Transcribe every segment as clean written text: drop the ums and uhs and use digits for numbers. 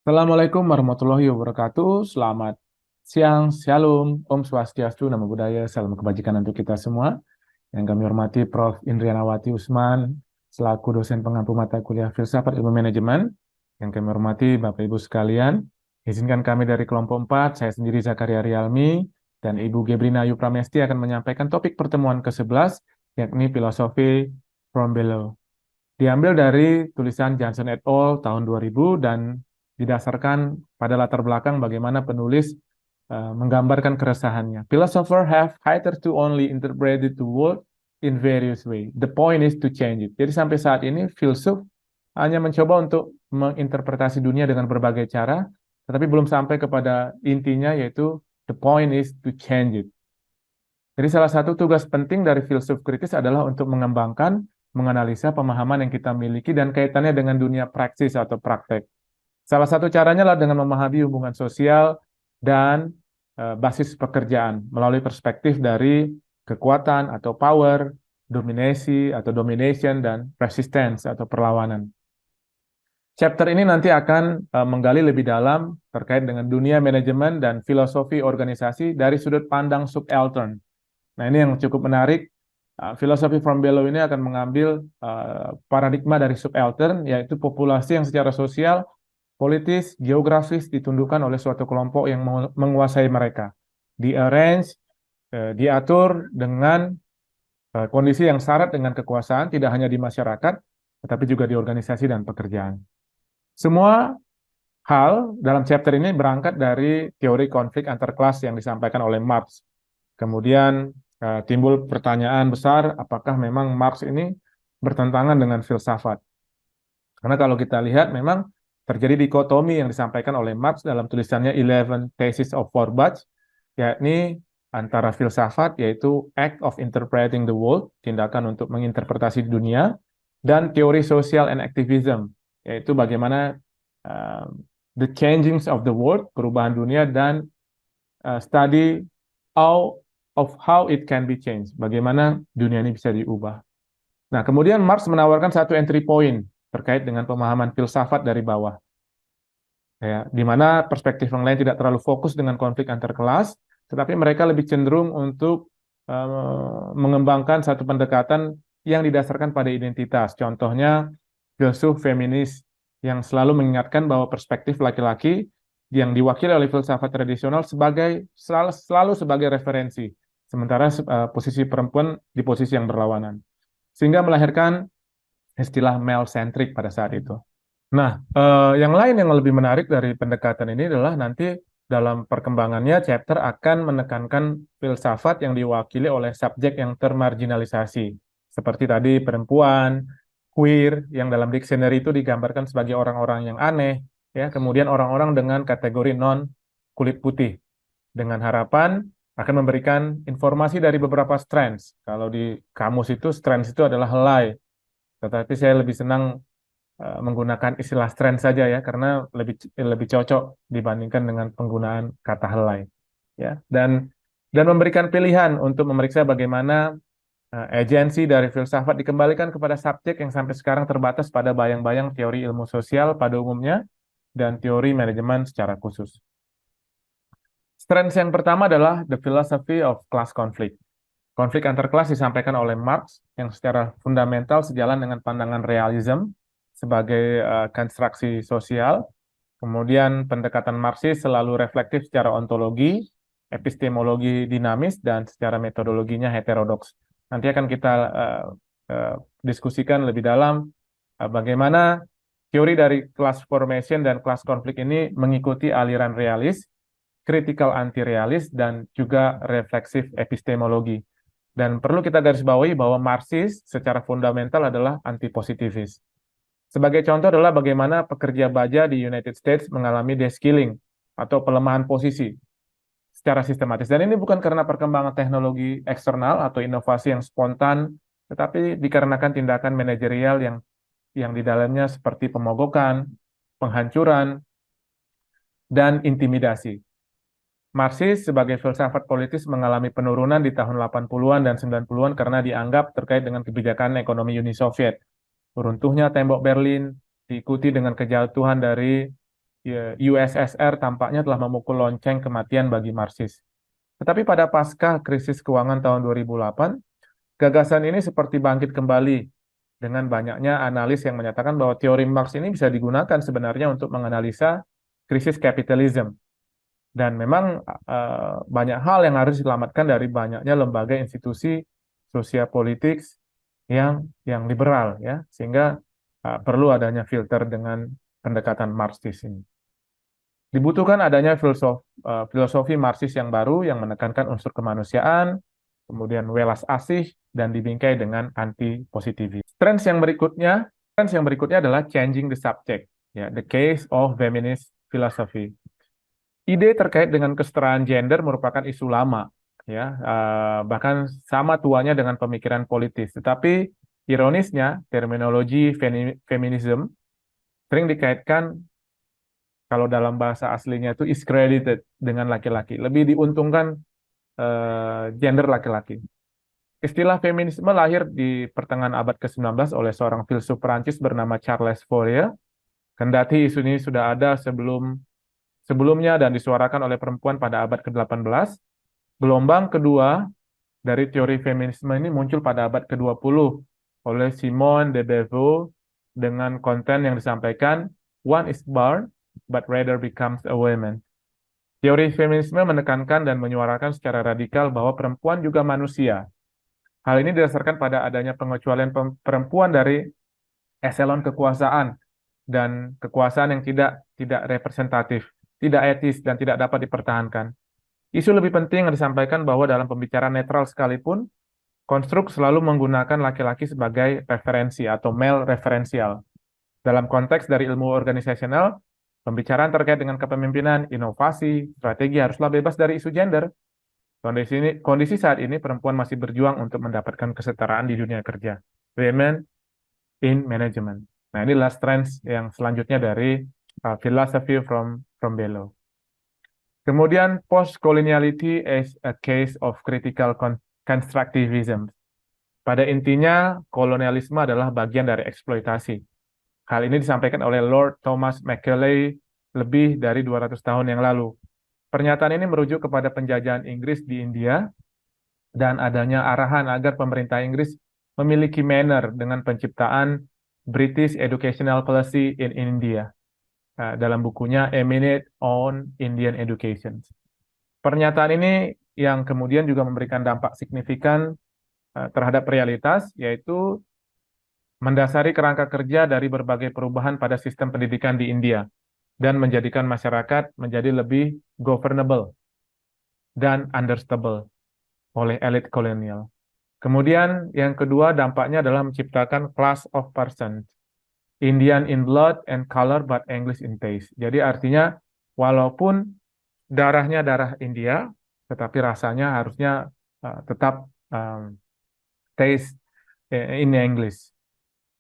Assalamualaikum warahmatullahi wabarakatuh. Selamat siang, shalom, Om Swastiastu, Namo Buddhaya, salam kebajikan untuk kita semua. Yang kami hormati Prof. Indrianawati Usman, selaku dosen pengampu mata kuliah Filsafat Ilmu Manajemen. Yang kami hormati Bapak Ibu sekalian, izinkan kami dari kelompok 4, saya sendiri Zakaria Rialmi, dan Ibu Gebrina Ayu Pramesti akan menyampaikan topik pertemuan ke-11, yakni filosofi from below. Diambil dari tulisan Johnson et al. Tahun 2000 dan didasarkan pada latar belakang bagaimana penulis menggambarkan keresahannya. Philosophers have hitherto only interpreted the world in various ways. The point is to change it. Jadi sampai saat ini filsuf hanya mencoba untuk menginterpretasi dunia dengan berbagai cara, tetapi belum sampai kepada intinya, yaitu the point is to change it. Jadi salah satu tugas penting dari filsuf kritis adalah untuk mengembangkan, menganalisa pemahaman yang kita miliki dan kaitannya dengan dunia praksis atau praktek. Salah satu caranya adalah dengan memahami hubungan sosial dan basis pekerjaan melalui perspektif dari kekuatan atau power, dominasi atau domination, dan resistance atau perlawanan. Chapter ini nanti akan menggali lebih dalam terkait dengan dunia manajemen dan filosofi organisasi dari sudut pandang subaltern. Nah, ini yang cukup menarik. Filosofi from below ini akan mengambil paradigma dari subaltern, yaitu populasi yang secara sosial, politis, geografis ditundukkan oleh suatu kelompok yang menguasai mereka. Di-arrange, diatur dengan kondisi yang syarat dengan kekuasaan, tidak hanya di masyarakat, tetapi juga di organisasi dan pekerjaan. Semua hal dalam chapter ini berangkat dari teori konflik antar kelas yang disampaikan oleh Marx. Kemudian timbul pertanyaan besar, apakah memang Marx ini bertentangan dengan filsafat? Karena kalau kita lihat memang terjadi dikotomi yang disampaikan oleh Marx dalam tulisannya 11 Theses of Forbach, yakni antara filsafat, yaitu act of interpreting the world, tindakan untuk menginterpretasi dunia, dan teori social and activism, yaitu bagaimana the changings of the world, perubahan dunia, dan study of how it can be changed, bagaimana dunia ini bisa diubah. Nah, kemudian Marx menawarkan satu entry point terkait dengan pemahaman filsafat dari bawah, ya, di mana perspektif yang lain tidak terlalu fokus dengan konflik antar kelas, tetapi mereka lebih cenderung untuk mengembangkan satu pendekatan yang didasarkan pada identitas. Contohnya, filsuf feminis yang selalu mengingatkan bahwa perspektif laki-laki yang diwakili oleh filsafat tradisional selalu sebagai referensi, sementara posisi perempuan di posisi yang berlawanan, sehingga melahirkan istilah male-centric pada saat itu. Nah, yang lain yang lebih menarik dari pendekatan ini adalah nanti dalam perkembangannya chapter akan menekankan filsafat yang diwakili oleh subjek yang termarginalisasi, seperti tadi perempuan, queer, yang dalam dictionary itu digambarkan sebagai orang-orang yang aneh, ya, kemudian orang-orang dengan kategori non kulit putih, dengan harapan akan memberikan informasi dari beberapa strands. Kalau di kamus itu strands itu adalah helai, tetapi saya lebih senang menggunakan istilah trend saja ya, karena lebih cocok dibandingkan dengan penggunaan kata helai, ya, dan memberikan pilihan untuk memeriksa bagaimana agensi dari filsafat dikembalikan kepada subjek yang sampai sekarang terbatas pada bayang-bayang teori ilmu sosial pada umumnya dan teori manajemen secara khusus. Strength yang pertama adalah the philosophy of class conflict. Konflik antar kelas disampaikan oleh Marx yang secara fundamental sejalan dengan pandangan realism sebagai konstruksi sosial. Kemudian pendekatan Marxis selalu reflektif secara ontologi, epistemologi dinamis, dan secara metodologinya heterodoks. Nanti akan kita diskusikan lebih dalam bagaimana teori dari class formation dan class conflict ini mengikuti aliran realis, critical anti-realis, dan juga refleksif epistemologi. Dan perlu kita garis bawahi bahwa Marxis secara fundamental adalah anti-positivis. Sebagai contoh adalah bagaimana pekerja baja di United States mengalami deskilling atau pelemahan posisi secara sistematis. Dan ini bukan karena perkembangan teknologi eksternal atau inovasi yang spontan, tetapi dikarenakan tindakan manajerial yang di dalamnya seperti pemogokan, penghancuran, dan intimidasi. Marxis sebagai filsafat politis mengalami penurunan di tahun 80-an dan 90-an karena dianggap terkait dengan kebijakan ekonomi Uni Soviet. Runtuhnya tembok Berlin diikuti dengan kejatuhan dari USSR tampaknya telah memukul lonceng kematian bagi Marxis. Tetapi pada pasca krisis keuangan tahun 2008, gagasan ini seperti bangkit kembali dengan banyaknya analis yang menyatakan bahwa teori Marx ini bisa digunakan sebenarnya untuk menganalisa krisis kapitalisme. Dan memang banyak hal yang harus diselamatkan dari banyaknya lembaga institusi sosial politik yang liberal ya, sehingga perlu adanya filter dengan pendekatan Marxis ini. Dibutuhkan adanya filosofi Marxis yang baru yang menekankan unsur kemanusiaan, kemudian welas asih, dan dibingkai dengan anti-positivisme. Trends yang berikutnya adalah changing the subject, ya, the case of feminist philosophy. Ide terkait dengan kesetaraan gender merupakan isu lama, ya, bahkan sama tuanya dengan pemikiran politis. Tetapi ironisnya, terminologi feminism sering dikaitkan kalau dalam bahasa aslinya itu is credited dengan laki-laki, lebih diuntungkan gender laki-laki. Istilah feminisme lahir di pertengahan abad ke-19 oleh seorang filsuf Prancis bernama Charles Fourier. Kendati isu ini sudah ada sebelumnya dan disuarakan oleh perempuan pada abad ke-18, gelombang kedua dari teori feminisme ini muncul pada abad ke-20 oleh Simone de Beauvoir dengan konten yang disampaikan, "One is born, but rather becomes a woman." Teori feminisme menekankan dan menyuarakan secara radikal bahwa perempuan juga manusia. Hal ini didasarkan pada adanya pengecualian perempuan dari eselon kekuasaan dan kekuasaan yang tidak representatif, tidak etis, dan tidak dapat dipertahankan. Isu lebih penting yang disampaikan bahwa dalam pembicaraan netral sekalipun, konstruk selalu menggunakan laki-laki sebagai referensi atau male referensial. Dalam konteks dari ilmu organisasional, pembicaraan terkait dengan kepemimpinan, inovasi, strategi haruslah bebas dari isu gender. Kondisi saat ini perempuan masih berjuang untuk mendapatkan kesetaraan di dunia kerja. Women in management. Nah, ini last trends yang selanjutnya dari philosophy from below. Kemudian post-coloniality is a case of critical constructivism. Pada intinya, kolonialisme adalah bagian dari eksploitasi. Hal ini disampaikan oleh Lord Thomas Macaulay lebih dari 200 tahun yang lalu. Pernyataan ini merujuk kepada penjajahan Inggris di India dan adanya arahan agar pemerintah Inggris memiliki manner dengan penciptaan British Educational Policy in India dalam bukunya A Minute on Indian Education. Pernyataan ini yang kemudian juga memberikan dampak signifikan terhadap realitas, yaitu mendasari kerangka kerja dari berbagai perubahan pada sistem pendidikan di India dan menjadikan masyarakat menjadi lebih governable dan understandable oleh elit kolonial. Kemudian yang kedua dampaknya adalah menciptakan class of persons, Indian in blood and color but English in taste. Jadi artinya walaupun darahnya darah India, tetapi rasanya harusnya tetap taste in English.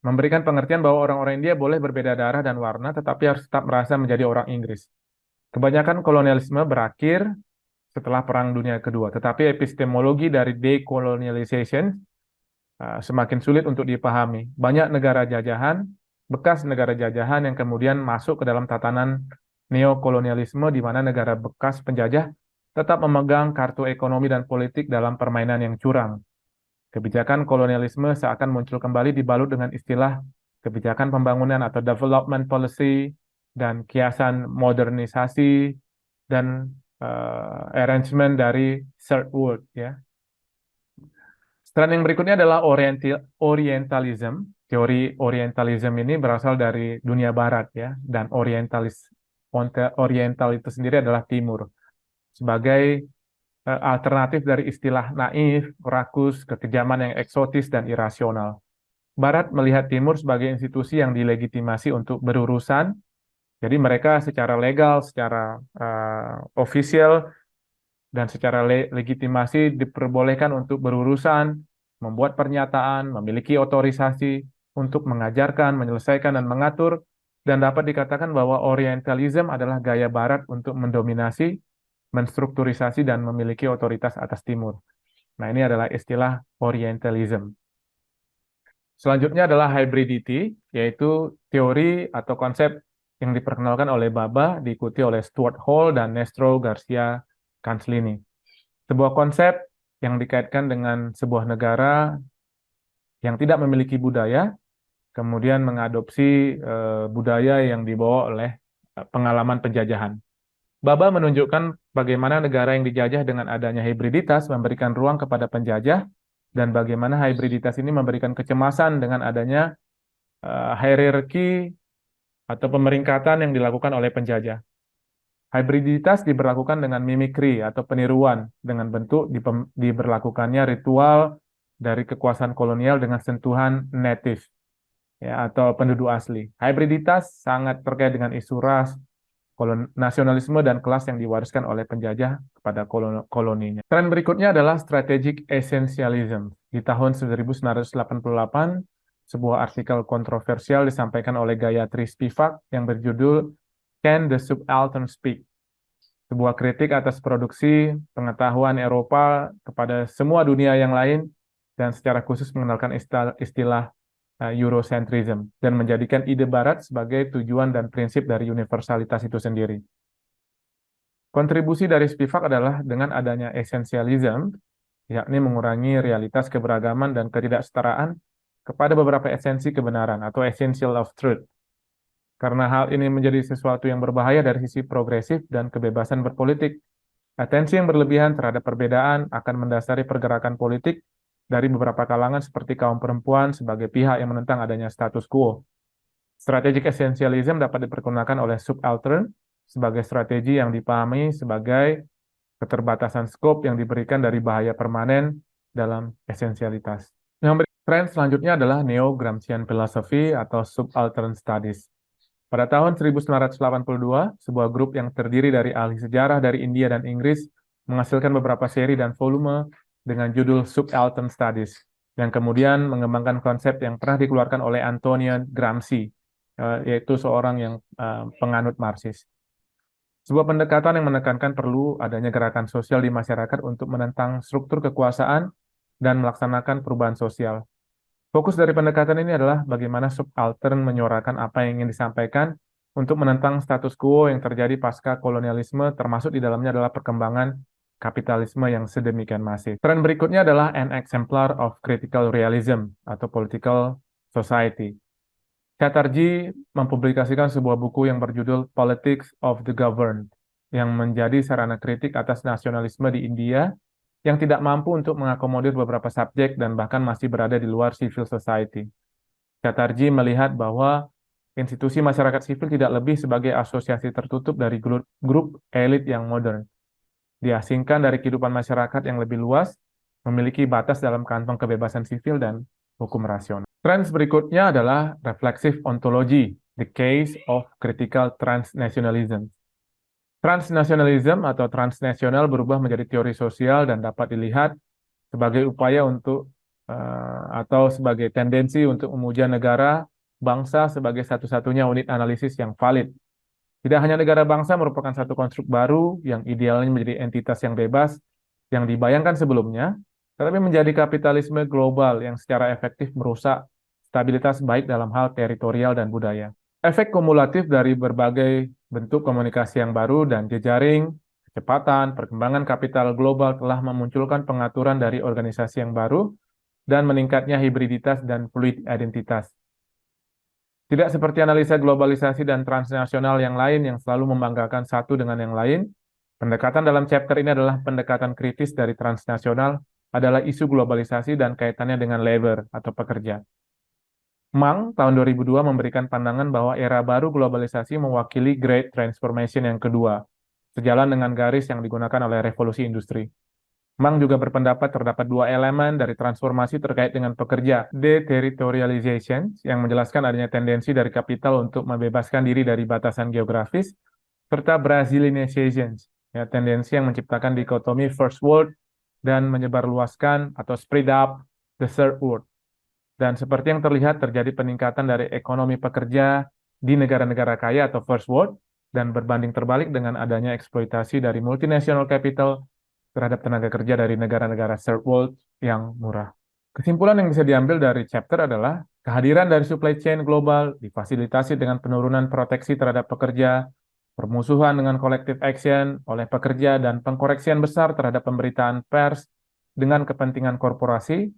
Memberikan pengertian bahwa orang-orang India boleh berbeda darah dan warna, tetapi harus tetap merasa menjadi orang Inggris. Kebanyakan kolonialisme berakhir setelah Perang Dunia Kedua, tetapi epistemologi dari decolonialization semakin sulit untuk dipahami. Banyak negara jajahan, bekas negara jajahan yang kemudian masuk ke dalam tatanan neokolonialisme di mana negara bekas penjajah tetap memegang kartu ekonomi dan politik dalam permainan yang curang. Kebijakan kolonialisme seakan muncul kembali dibalut dengan istilah kebijakan pembangunan atau development policy dan kiasan modernisasi dan arrangement dari third world ya. Strand yang berikutnya adalah Orientalism. Teori Orientalism ini berasal dari dunia barat ya, dan Oriental itu sendiri adalah timur. Sebagai alternatif dari istilah naif, rakus, kekejaman yang eksotis dan irasional. Barat melihat timur sebagai institusi yang dilegitimasi untuk berurusan. Jadi mereka secara legal, secara official dan secara legitimasi diperbolehkan untuk berurusan, membuat pernyataan, memiliki otorisasi untuk mengajarkan, menyelesaikan, dan mengatur, dan dapat dikatakan bahwa Orientalism adalah gaya Barat untuk mendominasi, menstrukturisasi, dan memiliki otoritas atas Timur. Nah, ini adalah istilah Orientalism. Selanjutnya adalah hybridity, yaitu teori atau konsep yang diperkenalkan oleh Baba, diikuti oleh Stuart Hall dan Nestro Garcia Canslini. Sebuah konsep yang dikaitkan dengan sebuah negara yang tidak memiliki budaya, kemudian mengadopsi budaya yang dibawa oleh pengalaman penjajahan. Baba menunjukkan bagaimana negara yang dijajah dengan adanya hibriditas memberikan ruang kepada penjajah, dan bagaimana hibriditas ini memberikan kecemasan dengan adanya hierarki atau pemeringkatan yang dilakukan oleh penjajah. Hybriditas diberlakukan dengan mimikri atau peniruan dengan bentuk diberlakukannya ritual dari kekuasaan kolonial dengan sentuhan native ya, atau penduduk asli. Hybriditas sangat terkait dengan isu ras, nasionalisme, dan kelas yang diwariskan oleh penjajah kepada koloninya. Tren berikutnya adalah strategic essentialism. Di tahun 1988, sebuah artikel kontroversial disampaikan oleh Gayatri Spivak yang berjudul Can the Subaltern Speak? Sebuah kritik atas produksi pengetahuan Eropa kepada semua dunia yang lain, dan secara khusus mengenalkan istilah Eurocentrism dan menjadikan ide Barat sebagai tujuan dan prinsip dari universalitas itu sendiri. Kontribusi dari Spivak adalah dengan adanya essentialism, yakni mengurangi realitas keberagaman dan ketidaksetaraan kepada beberapa esensi kebenaran atau essential of truth. Karena hal ini menjadi sesuatu yang berbahaya dari sisi progresif dan kebebasan berpolitik, atensi yang berlebihan terhadap perbedaan akan mendasari pergerakan politik dari beberapa kalangan seperti kaum perempuan sebagai pihak yang menentang adanya status quo. Strategic essentialism dapat dipergunakan oleh subaltern sebagai strategi yang dipahami sebagai keterbatasan skop yang diberikan dari bahaya permanen dalam esensialitas. Yang tren selanjutnya adalah Neo-Gramscian philosophy atau subaltern studies. Pada tahun 1982, sebuah grup yang terdiri dari ahli sejarah dari India dan Inggris menghasilkan beberapa seri dan volume dengan judul Subaltern Studies, yang kemudian mengembangkan konsep yang pernah dikeluarkan oleh Antonio Gramsci, yaitu seorang yang penganut Marxis. Sebuah pendekatan yang menekankan perlu adanya gerakan sosial di masyarakat untuk menentang struktur kekuasaan dan melaksanakan perubahan sosial. Fokus dari pendekatan ini adalah bagaimana subaltern menyuarakan apa yang ingin disampaikan untuk menentang status quo yang terjadi pasca kolonialisme, termasuk di dalamnya adalah perkembangan kapitalisme yang sedemikian masif. Tren berikutnya adalah an exemplar of critical realism atau political society. Chatterjee mempublikasikan sebuah buku yang berjudul Politics of the Governed, yang menjadi sarana kritik atas nasionalisme di India yang tidak mampu untuk mengakomodir beberapa subjek dan bahkan masih berada di luar civil society. Chatterjee melihat bahwa institusi masyarakat sipil tidak lebih sebagai asosiasi tertutup dari grup elit yang modern. Diasingkan dari kehidupan masyarakat yang lebih luas, memiliki batas dalam kantong kebebasan sipil dan hukum rasional. Tren berikutnya adalah reflexive ontology, the case of critical transnationalism. Transnasionalisme atau transnasional berubah menjadi teori sosial dan dapat dilihat sebagai upaya untuk atau sebagai tendensi untuk memuja negara, bangsa sebagai satu-satunya unit analisis yang valid. Tidak hanya negara bangsa merupakan satu konstruk baru yang idealnya menjadi entitas yang bebas yang dibayangkan sebelumnya, tetapi menjadi kapitalisme global yang secara efektif merusak stabilitas baik dalam hal teritorial dan budaya. Efek kumulatif dari berbagai bentuk komunikasi yang baru dan jejaring, kecepatan, perkembangan kapital global telah memunculkan pengaturan dari organisasi yang baru dan meningkatnya hibriditas dan fluid identitas. Tidak seperti analisa globalisasi dan transnasional yang lain yang selalu membanggakan satu dengan yang lain, pendekatan dalam chapter ini adalah pendekatan kritis dari transnasional adalah isu globalisasi dan kaitannya dengan labor atau pekerja. Mang tahun 2002 memberikan pandangan bahwa era baru globalisasi mewakili Great Transformation yang kedua, sejalan dengan garis yang digunakan oleh revolusi industri. Mang juga berpendapat terdapat dua elemen dari transformasi terkait dengan pekerja, deterritorialization, yang menjelaskan adanya tendensi dari kapital untuk membebaskan diri dari batasan geografis, serta Brazilianization, ya, tendensi yang menciptakan dikotomi first world dan menyebarluaskan atau spread up the third world. Dan seperti yang terlihat terjadi peningkatan dari ekonomi pekerja di negara-negara kaya atau first world dan berbanding terbalik dengan adanya eksploitasi dari multinational capital terhadap tenaga kerja dari negara-negara third world yang murah. Kesimpulan yang bisa diambil dari chapter adalah Kehadiran dari supply chain global difasilitasi dengan penurunan proteksi terhadap pekerja, permusuhan dengan collective action oleh pekerja, dan pengkoreksian besar terhadap pemberitaan pers dengan kepentingan korporasi.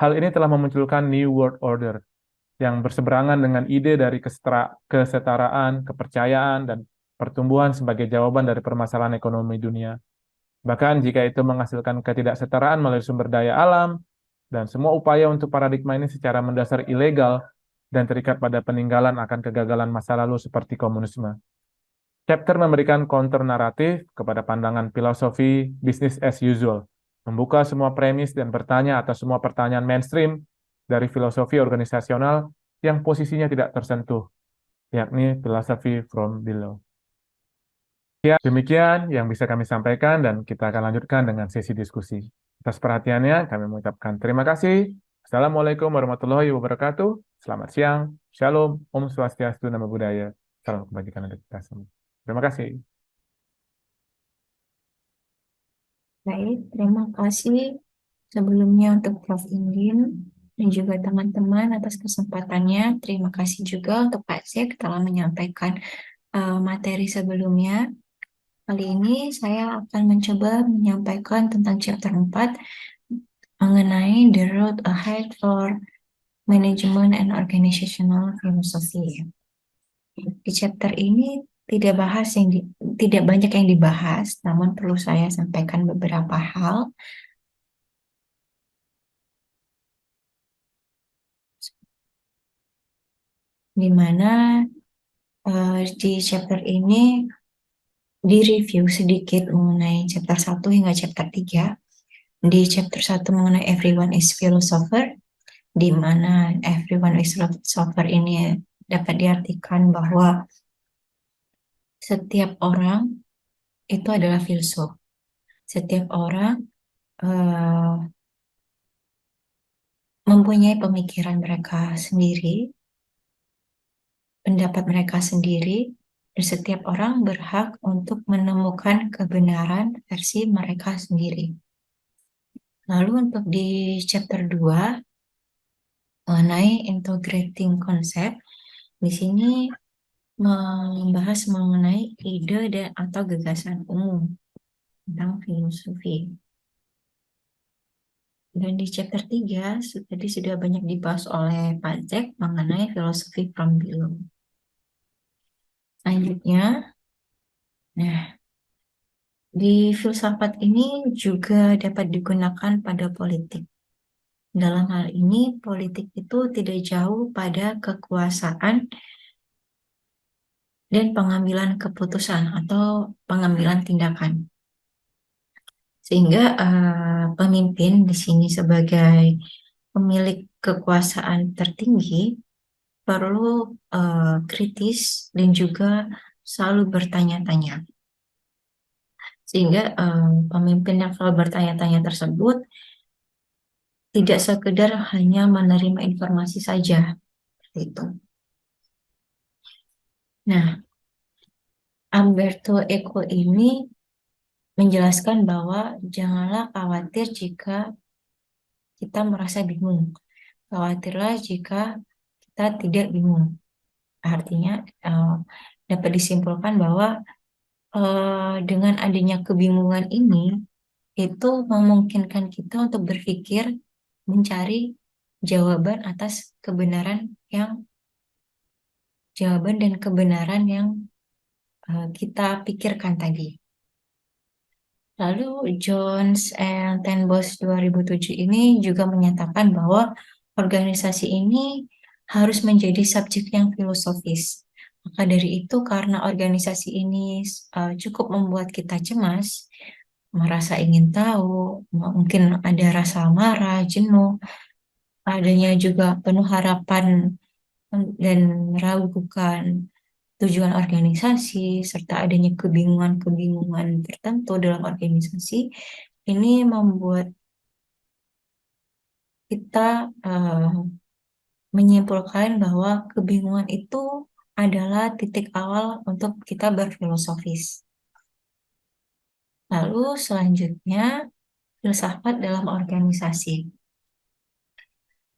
Hal ini telah memunculkan New World Order yang berseberangan dengan ide dari kesetaraan, kepercayaan, dan pertumbuhan sebagai jawaban dari permasalahan ekonomi dunia. Bahkan jika itu menghasilkan ketidaksetaraan melalui sumber daya alam, dan semua upaya untuk paradigma ini secara mendasar ilegal dan terikat pada peninggalan akan kegagalan masa lalu seperti komunisme. Chapter memberikan counter naratif kepada pandangan filosofi business as usual, membuka semua premis dan bertanya atas semua pertanyaan mainstream dari filosofi organisasional yang posisinya tidak tersentuh, yakni filosofi from below. Ya, demikian yang bisa kami sampaikan dan kita akan lanjutkan dengan sesi diskusi. Atas perhatiannya, kami mengucapkan terima kasih. Assalamualaikum warahmatullahi wabarakatuh. Selamat siang. Shalom. Om Swastiastu. Namo Buddhaya. Salam kebajikan untuk kita semua. Terima kasih. Baik, terima kasih sebelumnya untuk Prof. Indin dan juga teman-teman atas kesempatannya. Terima kasih juga untuk Pak Zek telah menyampaikan materi sebelumnya. Kali ini saya akan mencoba menyampaikan tentang chapter 4 mengenai The Road Ahead for Management and Organizational Philosophy. Di chapter ini tidak banyak yang dibahas, namun perlu saya sampaikan beberapa hal. Di mana di chapter ini direview sedikit mengenai chapter 1 hingga chapter 3. Di chapter 1 mengenai Everyone is Philosopher, di mana Everyone is Philosopher ini dapat diartikan bahwa setiap orang itu adalah filsuf. Setiap orang mempunyai pemikiran mereka sendiri, pendapat mereka sendiri, dan setiap orang berhak untuk menemukan kebenaran versi mereka sendiri. Lalu untuk di chapter 2 mengenai integrating concept, di sini membahas mengenai ide dan atau gagasan umum tentang filosofi. Dan di chapter 3 tadi sudah banyak dibahas oleh Pak Jack mengenai filosofi from below. Selanjutnya, nah, di filsafat ini juga dapat digunakan pada politik. Dalam hal ini, politik itu tidak jauh pada kekuasaan dan pengambilan keputusan atau pengambilan tindakan. Sehingga pemimpin di sini sebagai pemilik kekuasaan tertinggi perlu kritis dan juga selalu bertanya-tanya. Sehingga pemimpin yang selalu bertanya-tanya tersebut tidak sekedar hanya menerima informasi saja, seperti itu. Nah, Umberto Eco ini menjelaskan bahwa janganlah khawatir jika kita merasa bingung. Khawatirlah jika kita tidak bingung. Artinya dapat disimpulkan bahwa dengan adanya kebingungan ini itu memungkinkan kita untuk berpikir mencari jawaban dan kebenaran yang kita pikirkan tadi. Lalu Jones and Ten Bos 2007 ini juga menyatakan bahwa organisasi ini harus menjadi subjek yang filosofis. Maka dari itu karena organisasi ini cukup membuat kita cemas, merasa ingin tahu, mungkin ada rasa marah, jenuh, adanya juga penuh harapan dan meragukan tujuan organisasi, serta adanya kebingungan-kebingungan tertentu dalam organisasi, ini membuat kita menyimpulkan bahwa kebingungan itu adalah titik awal untuk kita berfilosofis. Lalu selanjutnya, filsafat dalam organisasi.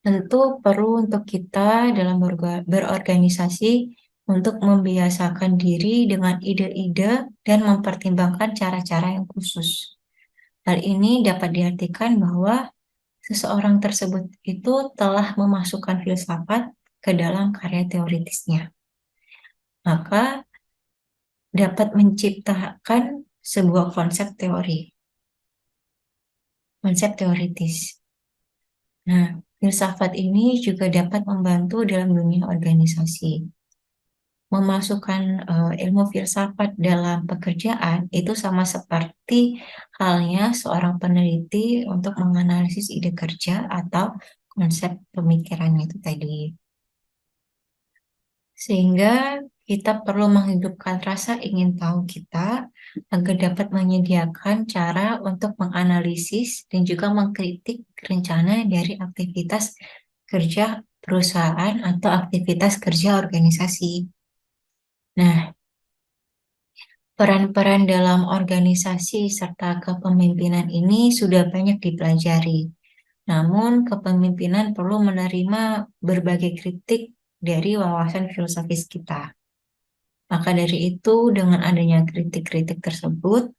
tentu perlu untuk kita dalam berorganisasi untuk membiasakan diri dengan ide-ide dan mempertimbangkan cara-cara yang khusus. Hal ini dapat diartikan bahwa seseorang tersebut itu telah memasukkan filsafat ke dalam karya teoritisnya. Maka dapat menciptakan sebuah konsep teoritis. Nah, filsafat ini juga dapat membantu dalam dunia organisasi. Memasukkan ilmu filsafat dalam pekerjaan itu sama seperti halnya seorang peneliti untuk menganalisis ide kerja atau konsep pemikirannya itu tadi. Sehingga kita perlu menghidupkan rasa ingin tahu kita agar dapat menyediakan cara untuk menganalisis dan juga mengkritik rencana dari aktivitas kerja perusahaan atau aktivitas kerja organisasi. Nah, peran-peran dalam organisasi serta kepemimpinan ini sudah banyak dipelajari. Namun, kepemimpinan perlu menerima berbagai kritik dari wawasan filosofis kita. Maka dari itu, dengan adanya kritik-kritik tersebut,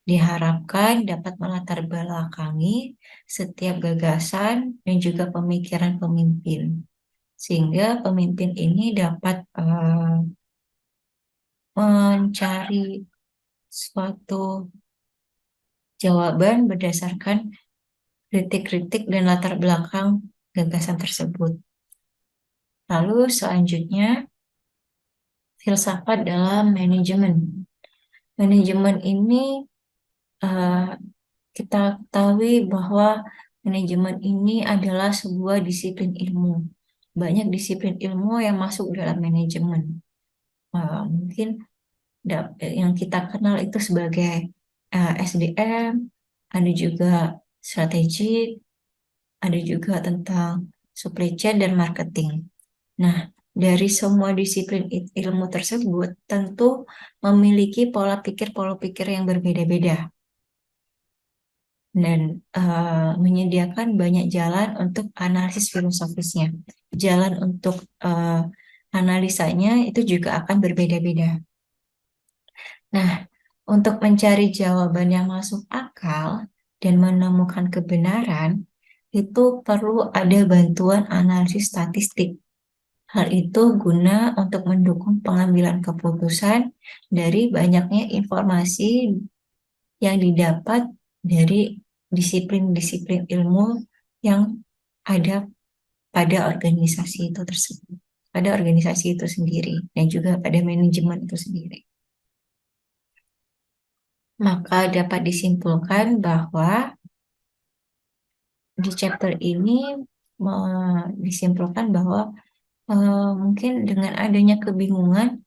diharapkan dapat melatar belakangi setiap gagasan dan juga pemikiran pemimpin. Sehingga pemimpin ini dapat mencari suatu jawaban berdasarkan kritik-kritik dan latar belakang gagasan tersebut. Lalu selanjutnya, filsafat dalam manajemen. Manajemen ini kita ketahui bahwa manajemen ini adalah sebuah disiplin ilmu. Banyak disiplin ilmu yang masuk dalam manajemen. Mungkin yang kita kenal itu sebagai SDM, ada juga strategik, ada juga tentang supply chain dan marketing. Nah, dari semua disiplin ilmu tersebut tentu memiliki pola pikir yang berbeda-beda dan menyediakan banyak jalan untuk analisis filosofisnya. Jalan untuk analisanya itu juga akan berbeda-beda. Nah, untuk mencari jawaban yang masuk akal dan menemukan kebenaran, itu perlu ada bantuan analisis statistik. Hal itu guna untuk mendukung pengambilan keputusan dari banyaknya informasi yang didapat dari disiplin-disiplin ilmu yang ada pada organisasi itu tersebut, pada organisasi itu sendiri, dan juga pada manajemen itu sendiri. Maka dapat disimpulkan bahwa di chapter ini disimpulkan bahwa mungkin dengan adanya kebingungan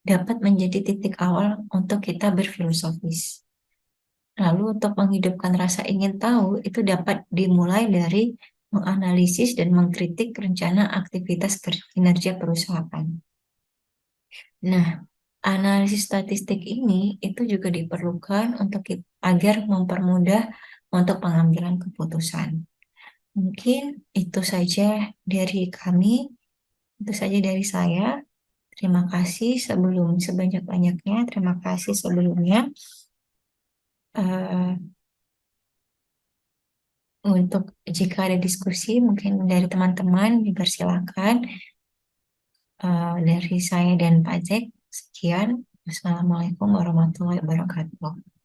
dapat menjadi titik awal untuk kita berfilosofis. Lalu untuk menghidupkan rasa ingin tahu itu dapat dimulai dari menganalisis dan mengkritik rencana aktivitas kinerja perusahaan. Nah, analisis statistik ini itu juga diperlukan untuk agar mempermudah untuk pengambilan keputusan. Mungkin itu saja dari kami, itu saja dari saya. Terima kasih sebanyak-banyaknya. Terima kasih sebelumnya. Eh, untuk jika ada diskusi mungkin dari teman-teman dipersilakan. Dari saya dan Pak Jack, sekian. Wassalamualaikum warahmatullahi wabarakatuh.